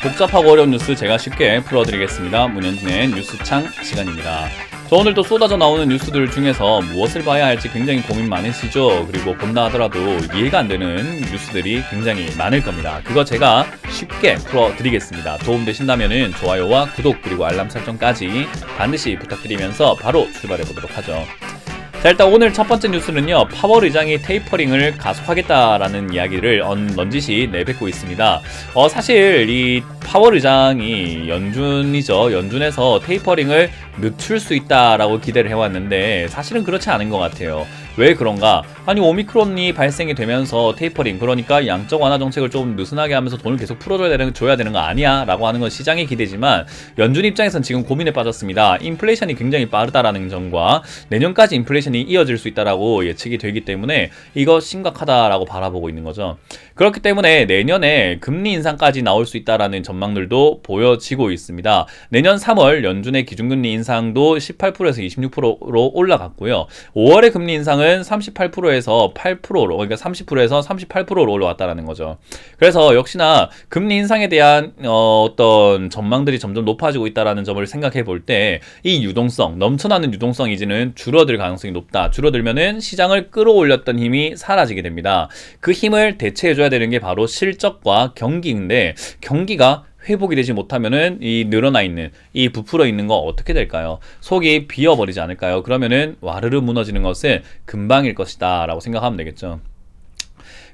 복잡하고 어려운 뉴스 제가 쉽게 풀어드리겠습니다. 문현진의 뉴스창 시간입니다. 오늘도 쏟아져 나오는 뉴스들 중에서 무엇을 봐야 할지 굉장히 고민 많으시죠? 그리고 본다 하더라도 이해가 안 되는 뉴스들이 굉장히 많을 겁니다. 그거 제가 쉽게 풀어드리겠습니다. 도움되신다면 좋아요와 구독 그리고 알람 설정까지 반드시 부탁드리면서 바로 출발해 보도록 하죠. 자, 일단 오늘 첫 번째 뉴스는요, 파월 의장이 테이퍼링을 가속하겠다라는 이야기를 넌지시 내뱉고 있습니다. 사실 이 파월 의장이 연준이죠. 연준에서 테이퍼링을 늦출 수 있다라고 기대를 해왔는데 사실은 그렇지 않은 것 같아요. 왜 그런가? 아니, 오미크론이 발생이 되면서 테이퍼링, 그러니까 양적 완화 정책을 좀 느슨하게 하면서 돈을 계속 풀어줘야 되는 거 아니야? 라고 하는 건 시장의 기대지만 연준 입장에선 지금 고민에 빠졌습니다. 인플레이션이 굉장히 빠르다라는 점과 내년까지 인플레이션이 이어질 수 있다라고 예측이 되기 때문에 이거 심각하다라고 바라보고 있는 거죠. 그렇기 때문에 내년에 금리 인상까지 나올 수 있다라는 전망들도 보여지고 있습니다. 내년 3월 연준의 기준금리 인상도 18%에서 26%로 올라갔고요. 5월의 금리 인상은 38%에서 8%로, 그러니까 30%에서 38%로 올라왔다라는 거죠. 그래서 역시나 금리 인상에 대한 어떤 전망들이 점점 높아지고 있다라는 점을 생각해 볼 때 이 유동성, 넘쳐나는 유동성이 이제는 줄어들 가능성이 높다. 줄어들면은 시장을 끌어올렸던 힘이 사라지게 됩니다. 그 힘을 대체해줘야 되는 게 바로 실적과 경기인데, 경기가 회복이 되지 못하면은 이 늘어나 있는, 이 부풀어 있는 거 어떻게 될까요? 속이 비어버리지 않을까요? 그러면은 와르르 무너지는 것은 금방일 것이다 라고 생각하면 되겠죠.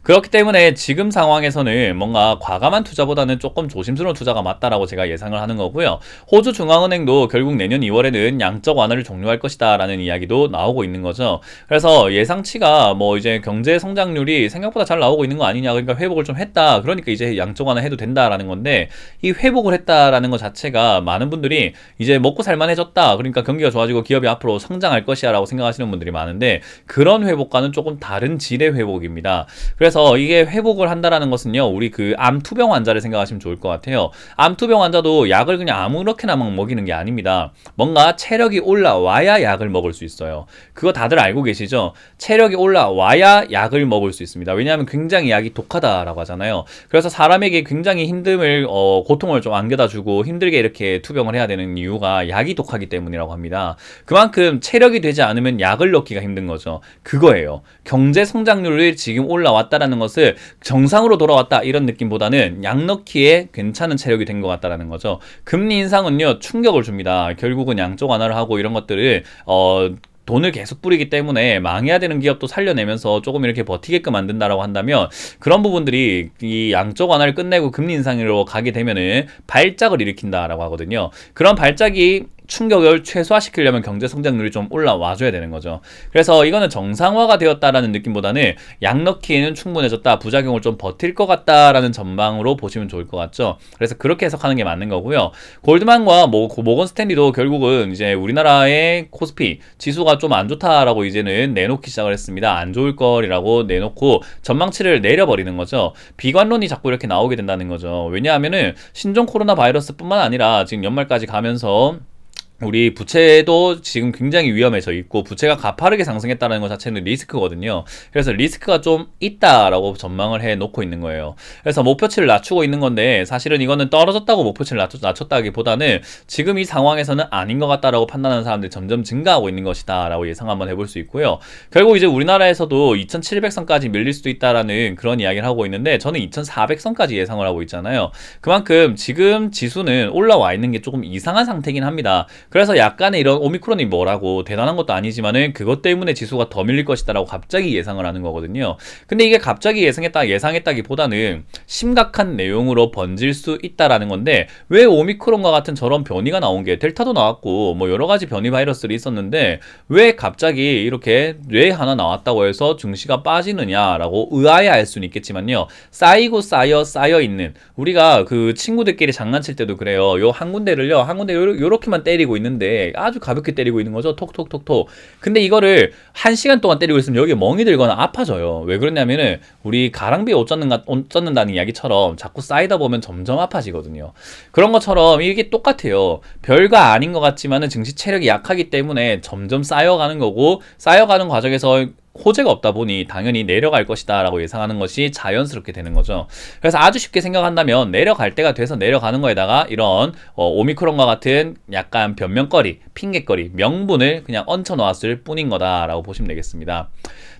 그렇기 때문에 지금 상황에서는 뭔가 과감한 투자보다는 조금 조심스러운 투자가 맞다라고 제가 예상을 하는 거고요. 호주 중앙은행도 결국 내년 2월에는 양적 완화를 종료할 것이다 라는 이야기도 나오고 있는 거죠. 그래서 예상치가 뭐 이제 경제 성장률이 생각보다 잘 나오고 있는 거 아니냐, 그러니까 회복을 좀 했다, 그러니까 이제 양적 완화 해도 된다라는 건데, 이 회복을 했다라는 것 자체가 많은 분들이 이제 먹고 살만해졌다, 그러니까 경기가 좋아지고 기업이 앞으로 성장할 것이야 라고 생각하시는 분들이 많은데, 그런 회복과는 조금 다른 질의 회복입니다. 그래서 이게 회복을 한다라는 것은요, 우리 그 암투병 환자를 생각하시면 좋을 것 같아요. 암투병 환자도 약을 그냥 아무렇게나 막 먹이는 게 아닙니다. 뭔가 체력이 올라와야 약을 먹을 수 있어요. 그거 다들 알고 계시죠? 체력이 올라와야 약을 먹을 수 있습니다. 왜냐하면 굉장히 약이 독하다라고 하잖아요. 그래서 사람에게 굉장히 힘듦을, 고통을 좀 안겨다주고 힘들게 이렇게 투병을 해야 되는 이유가 약이 독하기 때문이라고 합니다. 그만큼 체력이 되지 않으면 약을 넣기가 힘든 거죠. 그거예요. 경제 성장률이 지금 올라왔다라는 것을 정상으로 돌아왔다 이런 느낌보다는 약 넣기에 괜찮은 체력이 된 것 같다라는 거죠. 금리 인상은요, 충격을 줍니다. 결국은 양적 완화를 하고 이런 것들을 돈을 계속 뿌리기 때문에 망해야 되는 기업도 살려내면서 조금 이렇게 버티게끔 만든다라고 한다면, 그런 부분들이 이 양적 완화를 끝내고 금리 인상으로 가게 되면은 발작을 일으킨다라고 하거든요. 그런 발작이 충격을 최소화시키려면 경제 성장률이 좀 올라와줘야 되는 거죠. 그래서 이거는 정상화가 되었다라는 느낌보다는 약 넣기에는 충분해졌다, 부작용을 좀 버틸 것 같다라는 전망으로 보시면 좋을 것 같죠. 그래서 그렇게 해석하는 게 맞는 거고요. 골드만과 모건 스탠리도 결국은 이제 우리나라의 코스피 지수가 좀 안 좋다라고 이제는 내놓기 시작을 했습니다. 안 좋을 거리라고 내놓고 전망치를 내려버리는 거죠. 비관론이 자꾸 이렇게 나오게 된다는 거죠. 왜냐하면은 신종 코로나 바이러스뿐만 아니라 지금 연말까지 가면서 우리 부채도 지금 굉장히 위험해져 있고, 부채가 가파르게 상승했다는 것 자체는 리스크거든요. 그래서 리스크가 좀 있다라고 전망을 해 놓고 있는 거예요. 그래서 목표치를 낮추고 있는 건데, 사실은 이거는 떨어졌다고 목표치를 낮췄다기보다는 지금 이 상황에서는 아닌 것 같다라고 판단하는 사람들이 점점 증가하고 있는 것이다 라고 예상 한번 해볼 수 있고요. 결국 이제 우리나라에서도 2700선까지 밀릴 수도 있다라는 그런 이야기를 하고 있는데, 저는 2400선까지 예상을 하고 있잖아요. 그만큼 지금 지수는 올라와 있는 게 조금 이상한 상태긴 합니다. 그래서 약간의 이런 오미크론이 뭐라고 대단한 것도 아니지만은 그것 때문에 지수가 더 밀릴 것이다라고 갑자기 예상을 하는 거거든요. 근데 이게 갑자기 예상했다기보다는 심각한 내용으로 번질 수 있다라는 건데, 왜 오미크론과 같은 저런 변이가 나온 게, 델타도 나왔고 뭐 여러 가지 변이 바이러스들이 있었는데 왜 갑자기 이렇게 뇌 하나 나왔다고 해서 증시가 빠지느냐라고 의아해할 수는 있겠지만요, 쌓이고 쌓여 있는, 우리가 그 친구들끼리 장난칠 때도 그래요. 요 한 군데 요렇게만 때리고 있는데 아주 가볍게 때리고 있는 거죠. 톡톡톡톡. 근데 이거를 1시간 동안 때리고 있으면 여기에 멍이 들거나 아파져요. 왜 그러냐면은 우리 가랑비에 옷 젖는다는 이야기처럼 자꾸 쌓이다 보면 점점 아파지거든요. 그런 것처럼 이게 똑같아요. 별거 아닌 것 같지만은 증시 체력이 약하기 때문에 점점 쌓여가는 거고, 쌓여가는 과정에서 호재가 없다 보니 당연히 내려갈 것이다 라고 예상하는 것이 자연스럽게 되는 거죠. 그래서 아주 쉽게 생각한다면 내려갈 때가 돼서 내려가는 거에다가 이런 오미크론과 같은 약간 변명거리, 핑계거리, 명분을 그냥 얹혀 놓았을 뿐인 거다라고 보시면 되겠습니다.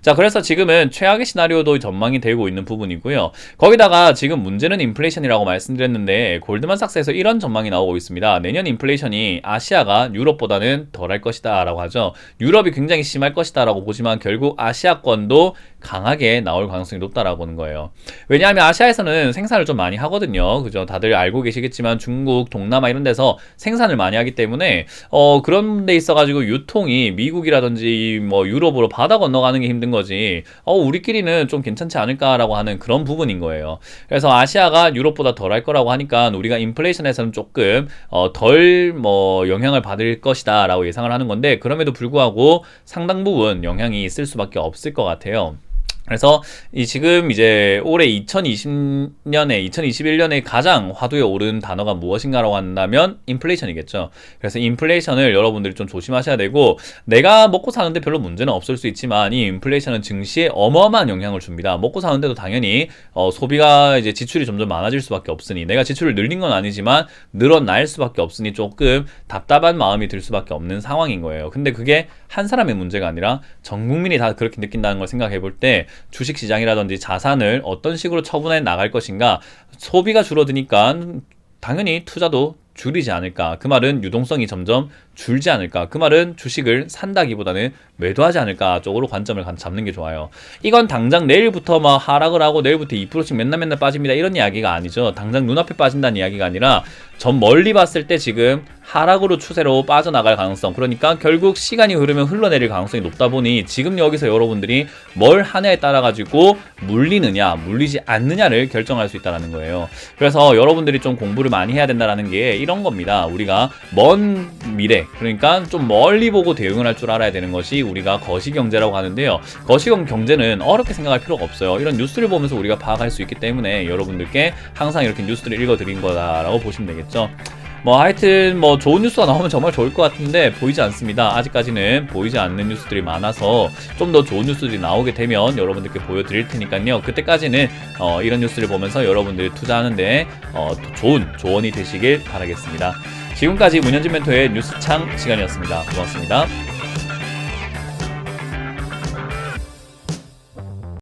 자, 그래서 지금은 최악의 시나리오도 전망이 되고 있는 부분이고요. 거기다가 지금 문제는 인플레이션이라고 말씀드렸는데 골드만삭스에서 이런 전망이 나오고 있습니다. 내년 인플레이션이 아시아가 유럽보다는 덜할 것이다 라고 하죠. 유럽이 굉장히 심할 것이다 라고 보지만 결국 아시아권도 강하게 나올 가능성이 높다라고 보는 거예요. 왜냐하면 아시아에서는 생산을 좀 많이 하거든요. 그죠? 다들 알고 계시겠지만 중국, 동남아 이런 데서 생산을 많이 하기 때문에 그런 데 있어가지고 유통이 미국이라든지 뭐 유럽으로 바다 건너가는 게 힘든 거지. 우리끼리는 좀 괜찮지 않을까라고 하는 그런 부분인 거예요. 그래서 아시아가 유럽보다 덜 할 거라고 하니까 우리가 인플레이션에서는 조금 덜 영향을 받을 것이다라고 예상을 하는 건데 그럼에도 불구하고 상당 부분 영향이 있을 수밖에 없을 것 같아요. 그래서 지금 이제 올해 2021년에 가장 화두에 오른 단어가 무엇인가라고 한다면 인플레이션이겠죠. 그래서 인플레이션을 여러분들이 좀 조심하셔야 되고 내가 먹고 사는데 별로 문제는 없을 수 있지만 이 인플레이션은 증시에 어마어마한 영향을 줍니다. 먹고 사는데도 당연히 소비가 이제 지출이 점점 많아질 수밖에 없으니 내가 지출을 늘린 건 아니지만 늘어날 수밖에 없으니 조금 답답한 마음이 들 수밖에 없는 상황인 거예요. 근데 그게 한 사람의 문제가 아니라 전 국민이 다 그렇게 느낀다는 걸 생각해 볼 때 주식시장이라든지 자산을 어떤 식으로 처분해 나갈 것인가 소비가 줄어드니까 당연히 투자도 줄이지 않을까 그 말은 유동성이 점점 줄지 않을까 그 말은 주식을 산다기보다는 매도하지 않을까 쪽으로 관점을 잡는 게 좋아요. 이건 당장 내일부터 막 하락을 하고 내일부터 2%씩 맨날 빠집니다 이런 이야기가 아니죠. 당장 눈앞에 빠진다는 이야기가 아니라 전 멀리 봤을 때 지금 하락으로 추세로 빠져나갈 가능성 그러니까 결국 시간이 흐르면 흘러내릴 가능성이 높다 보니 지금 여기서 여러분들이 뭘 하냐에 따라 가지고 물리느냐 물리지 않느냐를 결정할 수 있다는 거예요. 그래서 여러분들이 좀 공부를 많이 해야 된다는 게 이런 겁니다. 우리가 먼 미래 그러니까 좀 멀리 보고 대응을 할 줄 알아야 되는 것이 우리가 거시경제라고 하는데요. 거시경제는 어렵게 생각할 필요가 없어요. 이런 뉴스를 보면서 우리가 파악할 수 있기 때문에 여러분들께 항상 이렇게 뉴스를 읽어드린 거다라고 보시면 되겠죠. 하여튼 좋은 뉴스가 나오면 정말 좋을 것 같은데 보이지 않습니다. 아직까지는 보이지 않는 뉴스들이 많아서 좀 더 좋은 뉴스들이 나오게 되면 여러분들께 보여드릴 테니까요. 그때까지는 이런 뉴스를 보면서 여러분들이 투자하는데 좋은 조언이 되시길 바라겠습니다. 지금까지 문현진 멘토의 뉴스창 시간이었습니다. 고맙습니다.